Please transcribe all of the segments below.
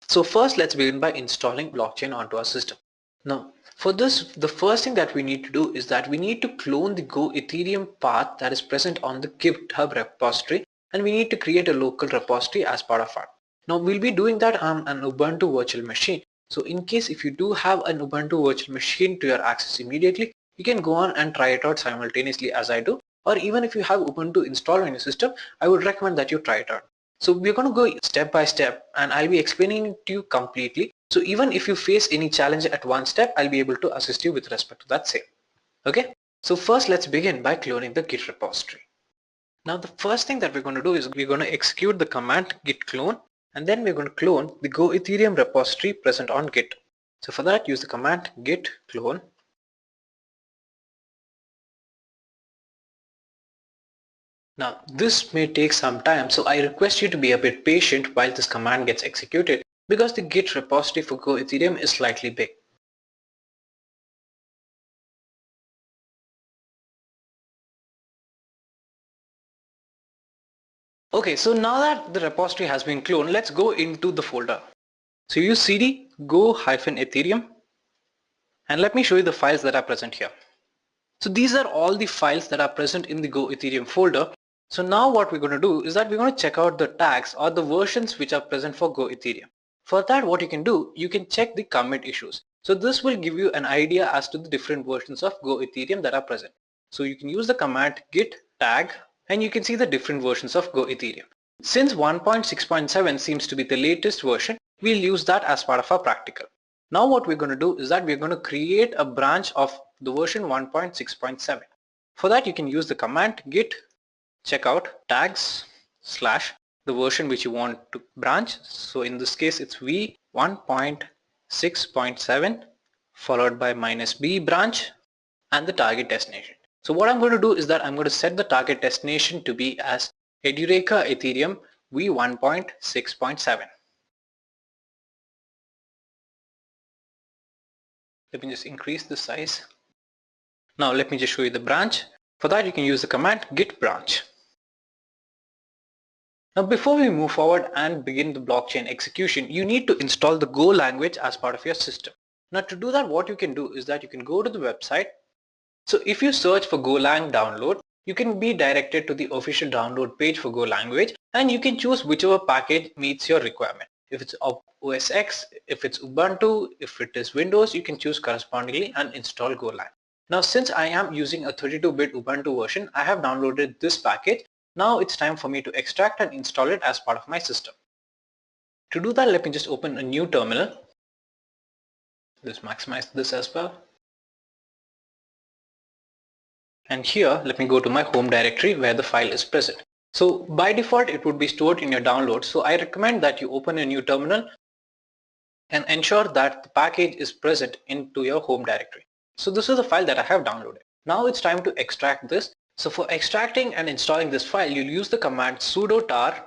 So first let's begin by installing blockchain onto our system. Now for this, the first thing that we need to do is that we need to clone the Go Ethereum path that is present on the GitHub repository, and we need to create a local repository as part of it. Now we'll be doing that on an Ubuntu virtual machine. So in case if you do have an Ubuntu virtual machine to your access immediately, you can go on and try it out simultaneously as I do, or even if you have Ubuntu installed on your system, I would recommend that you try it out. So we're going to go step by step and I'll be explaining it to you completely. So even if you face any challenge at one step, I'll be able to assist you with respect to that same. Okay, so first let's begin by cloning the Git repository. Now the first thing that we're going to do is we're going to execute the command git clone, and then we're going to clone the Go Ethereum repository present on Git. So for that, use the command git clone. Now this may take some time, so I request you to be a bit patient while this command gets executed, because the Git repository for Go Ethereum is slightly big. Okay, so now that the repository has been cloned, let's go into the folder. So use cd go-ethereum, and let me show you the files that are present here. So these are all the files that are present in the Go Ethereum folder. So now what we're going to do is that we're going to check out the tags or the versions which are present for Go Ethereum. For that, what you can do, you can check the commit issues. So this will give you an idea as to the different versions of Go Ethereum that are present. So you can use the command git tag and you can see the different versions of Go Ethereum. Since 1.6.7 seems to be the latest version, we'll use that as part of our practical. Now what we're going to do is that we're going to create a branch of the version 1.6.7. For that, you can use the command git checkout tags / the version which you want to branch. So in this case it's v1.6.7 followed by -b branch and the target destination. So what I'm going to do is that I'm going to set the target destination to be as Edureka Ethereum v1.6.7. Let me just increase the size. Now let me just show you the branch. For that, you can use the command git branch. Now before we move forward and begin the blockchain execution, you need to install the Go language as part of your system. Now to do that, what you can do is that you can go to the website. So if you search for Golang download, you can be directed to the official download page for Go language, and you can choose whichever package meets your requirement. If it's OS X, if it's Ubuntu, if it is Windows, you can choose correspondingly and install Golang. Now since I am using a 32-bit Ubuntu version, I have downloaded this package. Now it's time for me to extract and install it as part of my system. To do that, let me just open a new terminal. Let's maximize this as well. And here, let me go to my home directory where the file is present. So by default, it would be stored in your downloads. So I recommend that you open a new terminal and ensure that the package is present into your home directory. So this is the file that I have downloaded. Now it's time to extract this. So for extracting and installing this file, you'll use the command sudo tar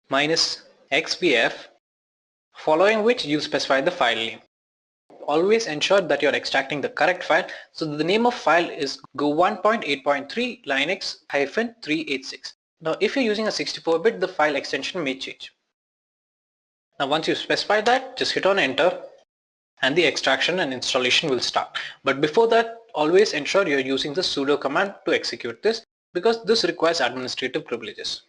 -xpf, following which you'll specify the file name. Always ensure that you're extracting the correct file. So the name of file is go 1.8.3 linux-386. Now if you're using a 64-bit, the file extension may change. Now once you specify that, just hit on enter and the extraction and installation will start. But before that, always ensure you're using the sudo command to execute this, because this requires administrative privileges.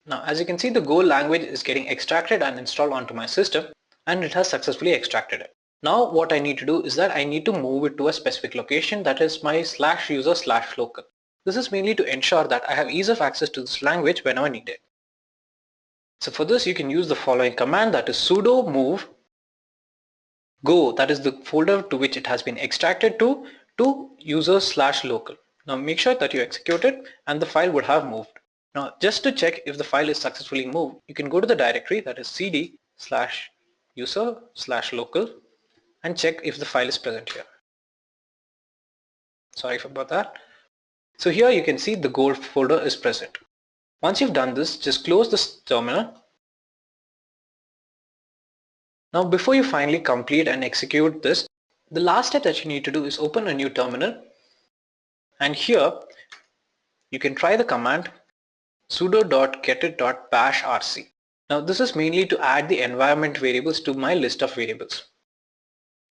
Now as you can see, the Go language is getting extracted and installed onto my system, and it has successfully extracted it. Now what I need to do is that I need to move it to a specific location, that is my /user/local. This is mainly to ensure that I have ease of access to this language whenever needed. So for this, you can use the following command, that is sudo move go, that is the folder to which it has been extracted to user/local. Now make sure that you execute it and the file would have moved. Now just to check if the file is successfully moved, you can go to the directory, that is cd/user/local, and check if the file is present here. Sorry about that. So here you can see the Go folder is present. Once you've done this, just close this terminal. Now before you finally complete and execute this, the last step that you need to do is open a new terminal, and here you can try the command sudo.getit.bash rc. Now this is mainly to add the environment variables to my list of variables.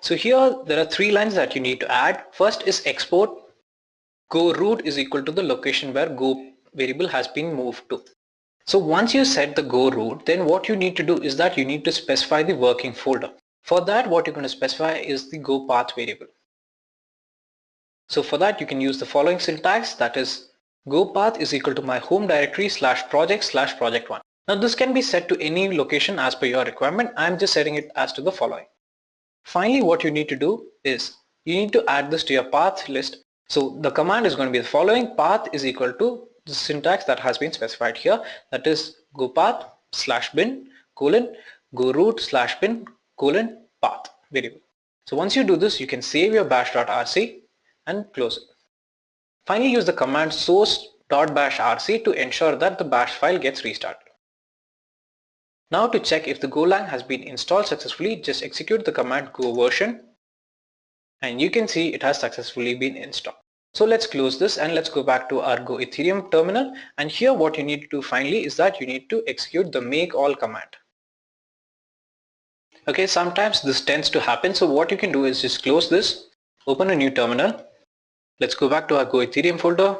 So here there are three lines that you need to add. First is export go root is equal to the location where go variable has been moved to. So once you set the go root, then what you need to do is that you need to specify the working folder. For that, what you're going to specify is the go path variable. So for that, you can use the following syntax, that is go path is equal to my home directory /project/project1. Now this can be set to any location as per your requirement. I'm just setting it as to the following. Finally, what you need to do is you need to add this to your path list. So the command is going to be the following: path is equal to the syntax that has been specified here, that is go path /bin go root /bin path variable. So once you do this, you can save your bash.rc and close it. Finally, use the command source.bashrc to ensure that the bash file gets restarted. Now to check if the Golang has been installed successfully, just execute the command go version and you can see it has successfully been installed. So let's close this and let's go back to our Go Ethereum terminal, and here what you need to do finally is that you need to execute the make all command. Okay, sometimes this tends to happen, so what you can do is just close this, open a new terminal. Let's go back to our Go Ethereum folder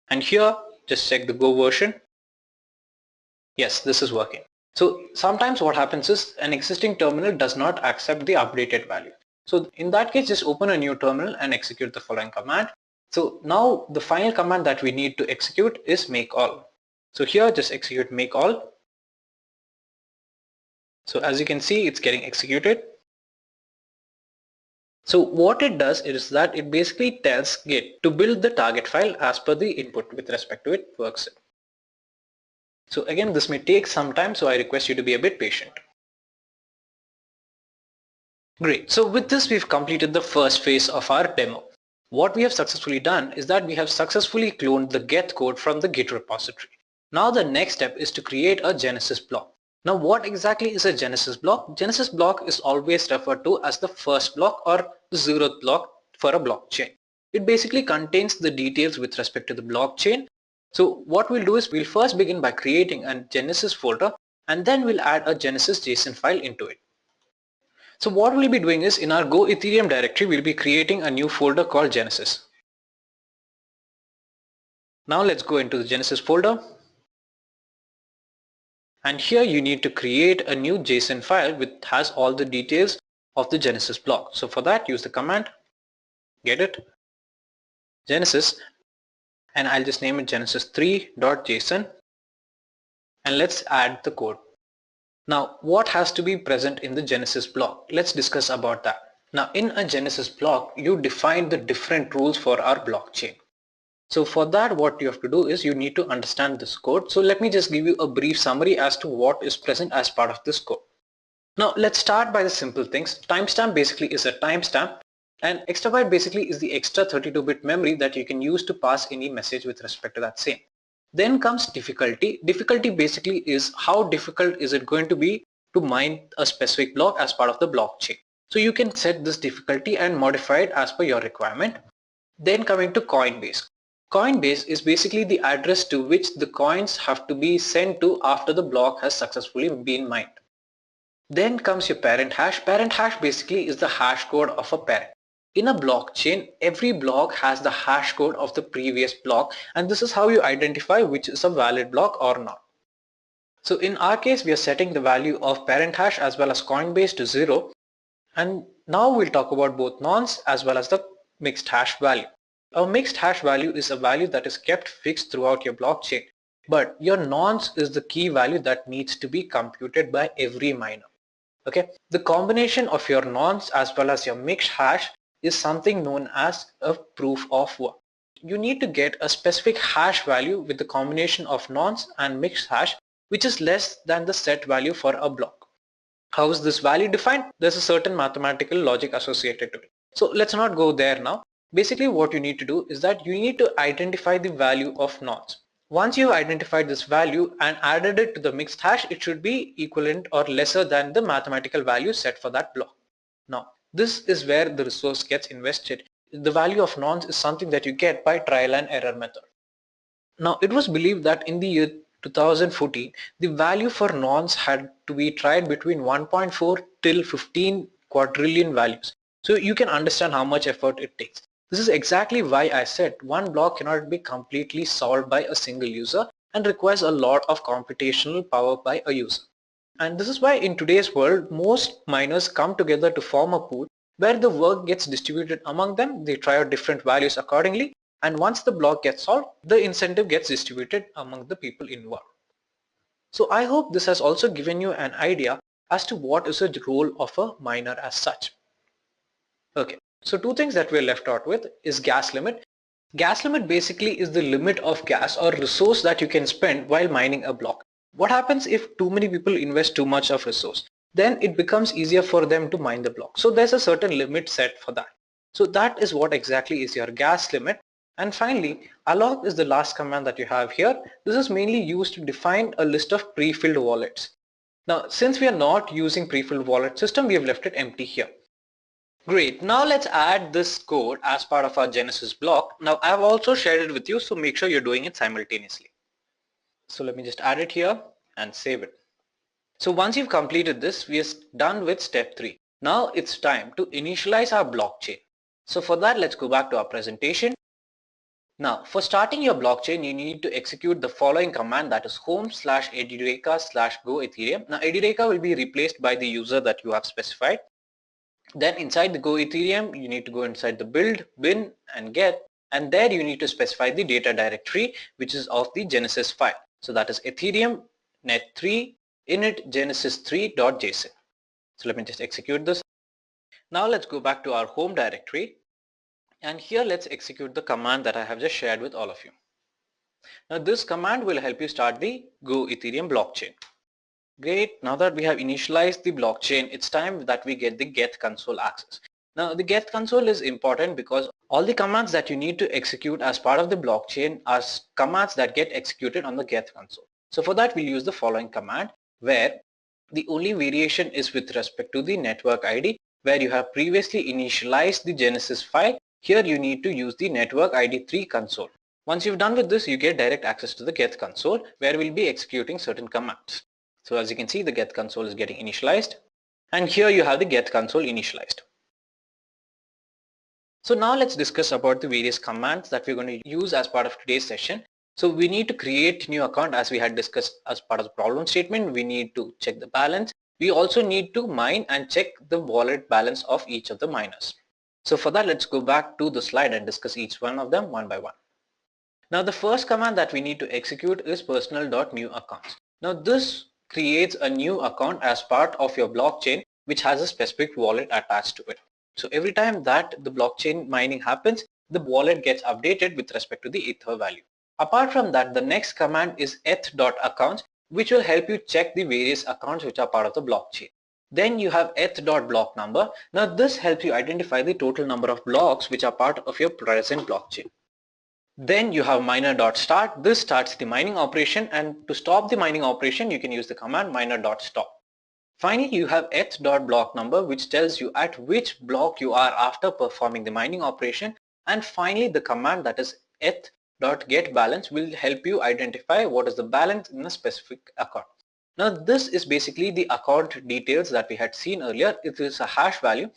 and here just check the Go version. Yes, this is working. So sometimes what happens is an existing terminal does not accept the updated value. So in that case, just open a new terminal and execute the following command. So now the final command that we need to execute is make all. So here just execute make all. So as you can see, it's getting executed. So what it does is that it basically tells Git to build the target file as per the input with respect to it works. So again, this may take some time, so I request you to be a bit patient. Great. So with this, we've completed the first phase of our demo. What we have successfully done is that we have successfully cloned the get code from the Git repository. Now the next step is to create a Genesis block. Now what exactly is a Genesis block? Genesis block is always referred to as the first block or the zeroth block for a blockchain. It basically contains the details with respect to the blockchain. So what we'll do is we'll first begin by creating a Genesis folder and then we'll add a Genesis JSON file into it. So what we'll be doing is in our Go Ethereum directory, we'll be creating a new folder called Genesis. Now let's go into the Genesis folder. And here you need to create a new JSON file which has all the details of the Genesis block. So for that, use the command get it Genesis, and I'll just name it genesis3.json, and let's add the code. Now what has to be present in the Genesis block? Let's discuss about that. Now in a Genesis block, you define the different rules for our blockchain. So for that, what you have to do is you need to understand this code. So let me just give you a brief summary as to what is present as part of this code. Now let's start by the simple things. Timestamp basically is a timestamp, and extrabyte basically is the extra 32-bit memory that you can use to pass any message with respect to that same. Then comes difficulty. Difficulty basically is how difficult is it going to be to mine a specific block as part of the blockchain. So you can set this difficulty and modify it as per your requirement. Then coming to Coinbase. Coinbase is basically the address to which the coins have to be sent to after the block has successfully been mined. Then comes your parent hash. Parent hash basically is the hash code of a parent. In a blockchain, every block has the hash code of the previous block, and this is how you identify which is a valid block or not. So in our case, we are setting the value of parent hash as well as Coinbase to 0. And now we'll talk about both nonce as well as the mixed hash value. A mixed hash value is a value that is kept fixed throughout your blockchain, but your nonce is the key value that needs to be computed by every miner. Okay, the combination of your nonce as well as your mixed hash is something known as a proof of work. You need to get a specific hash value with the combination of nonce and mixed hash, which is less than the set value for a block. How is this value defined? There's a certain mathematical logic associated to it. So let's not go there now. Basically what you need to do is that you need to identify the value of nonce. Once you've identified this value and added it to the mixed hash, it should be equivalent or lesser than the mathematical value set for that block. Now this is where the resource gets invested. The value of nonce is something that you get by trial and error method. Now, it was believed that in the year 2014, the value for nonce had to be tried between 1.4 till 15 quadrillion values. So you can understand how much effort it takes. This is exactly why I said one block cannot be completely solved by a single user and requires a lot of computational power by a user. And this is why in today's world, most miners come together to form a pool where the work gets distributed among them. They try out different values accordingly, and once the block gets solved, the incentive gets distributed among the people involved. So I hope this has also given you an idea as to what is the role of a miner as such. Okay, so two things that we're left out with is gas limit. Gas limit basically is the limit of gas or resource that you can spend while mining a block. What happens if too many people invest too much of resource? Then it becomes easier for them to mine the block. So there's a certain limit set for that. So that is what exactly is your gas limit. And finally, alloc is the last command that you have here. This is mainly used to define a list of pre-filled wallets. Now, since we are not using pre-filled wallet system, we have left it empty here. Great. Now let's add this code as part of our Genesis block. Now I've also shared it with you, so make sure you're doing it simultaneously. So let me just add it here and save it. So once you've completed this, we are done with step 3. Now it's time to initialize our blockchain. So for that, let's go back to our presentation. Now for starting your blockchain, you need to execute the following command, that is home/edureka/go Ethereum. Now edureka will be replaced by the user that you have specified. Then inside the Go Ethereum, you need to go inside the build, bin and get, and there you need to specify the data directory which is of the Genesis file. So that is Ethereum net3 init genesis3.json. So let me just execute this. Now let's go back to our home directory, and here let's execute the command that I have just shared with all of you. Now this command will help you start the Go Ethereum blockchain. Great, now that we have initialized the blockchain, it's time that we get the get console access. Now the get console is important because all the commands that you need to execute as part of the blockchain are commands that get executed on the get console. So for that we'll use the following command, where the only variation is with respect to the network ID, where you have previously initialized the Genesis file. Here you need to use the network ID 3 console. Once you've done with this, you get direct access to the get console where we'll be executing certain commands. So as you can see, the get console is getting initialized, and here you have the get console initialized. So now let's discuss about the various commands that we're going to use as part of today's session. So we need to create new account, as we had discussed as part of the problem statement. We need to check the balance. We also need to mine and check the wallet balance of each of the miners. So for that, let's go back to the slide and discuss each one of them one by one. Now the first command that we need to execute is personal.newAccounts. Now this creates a new account as part of your blockchain which has a specific wallet attached to it. So every time that the blockchain mining happens, the wallet gets updated with respect to the ether value. Apart from that, the next command is eth.accounts, which will help you check the various accounts which are part of the blockchain. Then you have eth.block number. Now this helps you identify the total number of blocks which are part of your present blockchain. Then you have miner.start. This starts the mining operation, and to stop the mining operation you can use the command miner.stop. Finally, you have eth.block number, which tells you at which block you are after performing the mining operation. And finally, the command that is eth.getBalance will help you identify what is the balance in a specific account. Now this is basically the account details that we had seen earlier. It is a hash value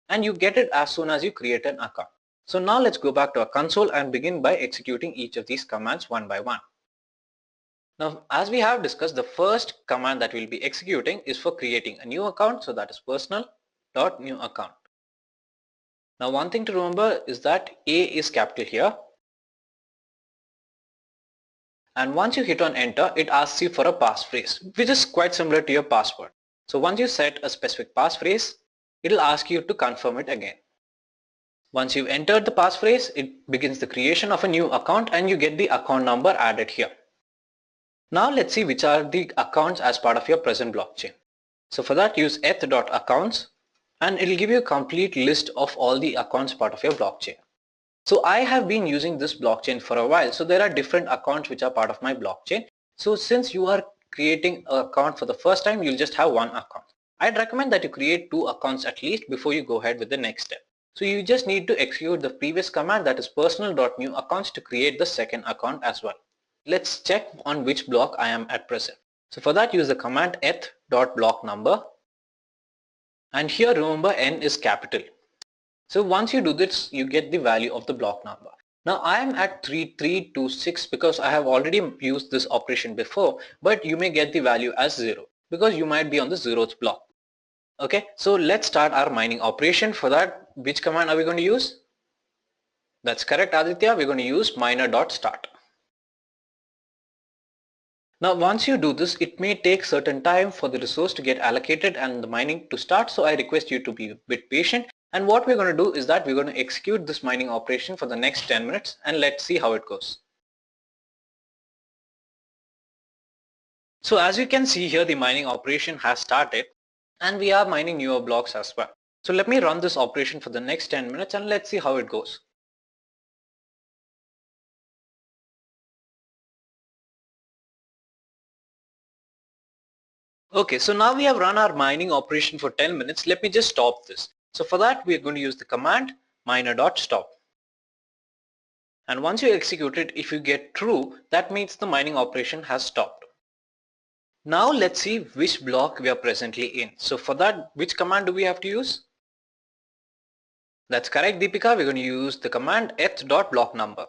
and you get it as soon as you create an account. So now let's go back to our console and begin by executing each of these commands one by one. Now as we have discussed, the first command that we'll be executing is for creating a new account, so that is personal.newAccount. Now one thing to remember is that A is capital here, and once you hit on enter, it asks you for a passphrase, which is quite similar to your password. So once you set a specific passphrase, it will ask you to confirm it again. Once you've entered the passphrase, it begins the creation of a new account and you get the account number added here. Now let's see which are the accounts as part of your present blockchain. So for that, use eth.accounts and it will give you a complete list of all the accounts part of your blockchain. So I have been using this blockchain for a while, so there are different accounts which are part of my blockchain. So since you are creating an account for the first time, you'll just have one account. I'd recommend that you create 2 accounts at least before you go ahead with the next step. So you just need to execute the previous command, that is personal.newAccounts, to create the second account as well. let's check on which block I am at present. So for that, use the command eth.block number, and here remember n is capital. So once you do this, you get the value of the block number. Now I am at 3326 because I have already used this operation before, but you may get the value as 0 because you might be on the 0th block. Okay, so let's start our mining operation. For that, which command are we going to use? That's correct, Aditya. We're going to use miner.start. Now once you do this, it may take certain time for the resource to get allocated and the mining to start, so I request you to be a bit patient. And what we're going to do is that we're going to execute this mining operation for the next 10 minutes and let's see how it goes. So as you can see here, the mining operation has started and we are mining newer blocks as well. So let me run this operation for the next 10 minutes and let's see how it goes. Okay, so now we have run our mining operation for 10 minutes. Let me just stop this. So for that, we are going to use the command miner.stop. And once you execute it, if you get true, that means the mining operation has stopped. Now let's see which block we are presently in. So for that, which command do we have to use? That's correct, Deepika. We're going to use the command eth.block number.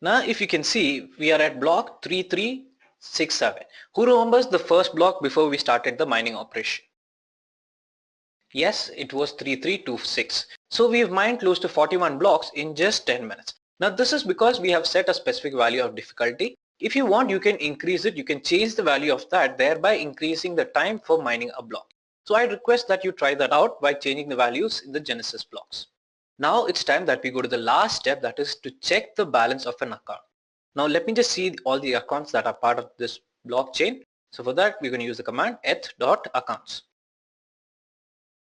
Now if you can see, we are at block 3367. Who remembers the first block before we started the mining operation? Yes, it was 3326. So we've mined close to 41 blocks in just 10 minutes. Now this is because we have set a specific value of difficulty. If you want, you can increase it. You can change the value of that, thereby increasing the time for mining a block. So I request that you try that out by changing the values in the Genesis blocks. Now it's time that we go to the last step, that is to check the balance of an account. Now let me just see all the accounts that are part of this blockchain. So for that, we're going to use the command eth.accounts.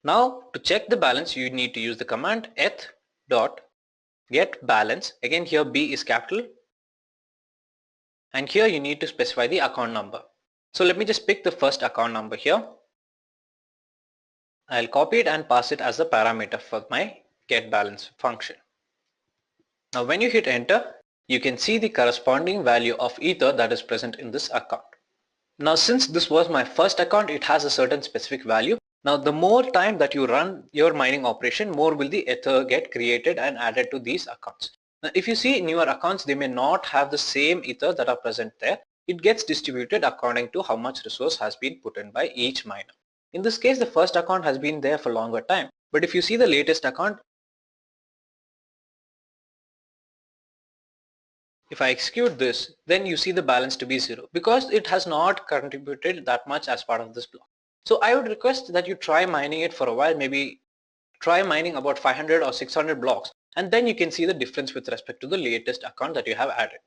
Now to check the balance, you need to use the command eth.getBalance. Again, here B is capital. And here you need to specify the account number. So let me just pick the first account number here. I'll copy it and pass it as a parameter for my getBalance function. Now when you hit enter, you can see the corresponding value of Ether that is present in this account. Now since this was my first account, it has a certain specific value. Now the more time that you run your mining operation, more will the Ether get created and added to these accounts. Now if you see newer accounts, they may not have the same Ether that are present there. It gets distributed according to how much resource has been put in by each miner. In this case, the first account has been there for longer time. But if you see the latest account, if I execute this, then you see the balance to be 0 because it has not contributed that much as part of this block. So I would request that you try mining it for a while, maybe try mining about 500 or 600 blocks, and then you can see the difference with respect to the latest account that you have added.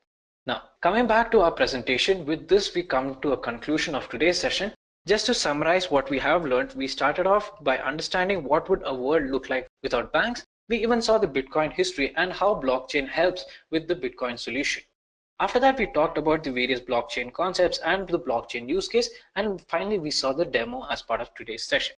Now coming back to our presentation, with this we come to a conclusion of today's session. Just to summarize what we have learned, we started off by understanding what would a world look like without banks. We even saw the Bitcoin history and how blockchain helps with the Bitcoin solution. After that, we talked about the various blockchain concepts and the blockchain use case, and finally we saw the demo as part of today's session.